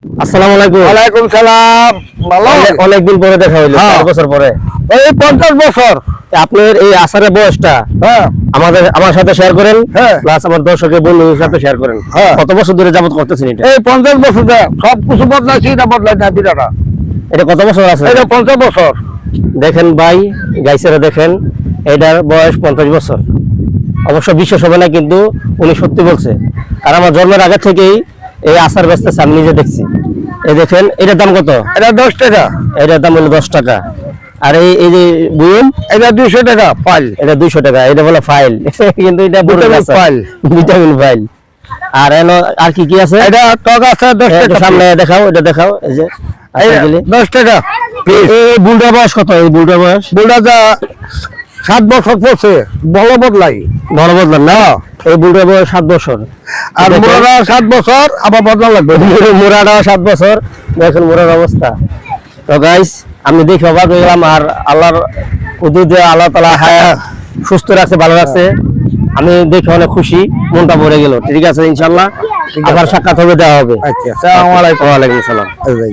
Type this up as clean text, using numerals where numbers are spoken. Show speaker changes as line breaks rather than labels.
আসসালামু আলাইকুম।
ওয়ালাইকুম সালাম। ভালো?
অনেকদিন পরে দেখা হইলো,
হ্যাঁ।
4 বছর পরে।
এই 50 বছর।
আপনার এই আসারের বয়সটা
হ্যাঁ
আমার সাথে শেয়ার করেন,
হ্যাঁ।
প্লাস আমার দর্শকের বন্ধুদের সাথে শেয়ার করেন।
হ্যাঁ।
কত বছর ধরে যাবত করতেছেন এটা?
এই 50 বছর সব কিছু বদলাইছি, এটা বদলাই না বিরাটা।
এটা কত বছর আছে?
এটা 50 বছর।
দেখেন ভাই, গাইছেরা দেখেন, এটার বয়স 50 বছর। অবশ্য বিশ্বাস হবে না, কিন্তু উনি সত্যি বলছে। আর আমার জন্মের আগে থেকেই এই আচার বেচতেছে, আমি নিজে দেখছি। এই দেখেন, এটার দাম কত?
এটা 10 টাকা।
এটার দাম হলো 10 টাকা। আর এই যে বুয়ন,
এটা 200 টাকা পাল।
এটা 200 টাকা। এটা বলে ফাইল, কিন্তু এটা
ভিটামিন ফাইল।
Vitamin file. আর আর কি কি আছে?
এটা টক আছে 10
এটা
টাকা।
সামনে দেখাও, এটা দেখাও। এই যে
এই 10 টাকা।
এই বুলটার বয়স কত? এই বুলটার বয়স
বুলটা যা 7 বছর পড়ছে, বড় বদলাই।
বড় বদলান না? এই বুলটার বয়স 7 বছর।
আর
দেখেন,
মোড়া 7 বছর, আবার বদলা লাগবে।
মোরাটাও 7 বছর। দেখেন মোরার অবস্থা। তো গাইস, আমি দেখে অবাক হয়ে গেলাম। আর আল্লাহর উদ্দেশ্যে আল্লাহ তাআলা সুস্থ রাখছে, ভালো রাখছে। আমি দেখে অনেক খুশি, মনটা ভরে গেল। ঠিক আছে, ইনশাআল্লাহ আবার সাক্ষাৎ হবে, দেওয়া হবে।
আচ্ছা, আসসালামু আলাইকুম।
ওয়া আলাইকুম আসসালাম।
আচ্ছা।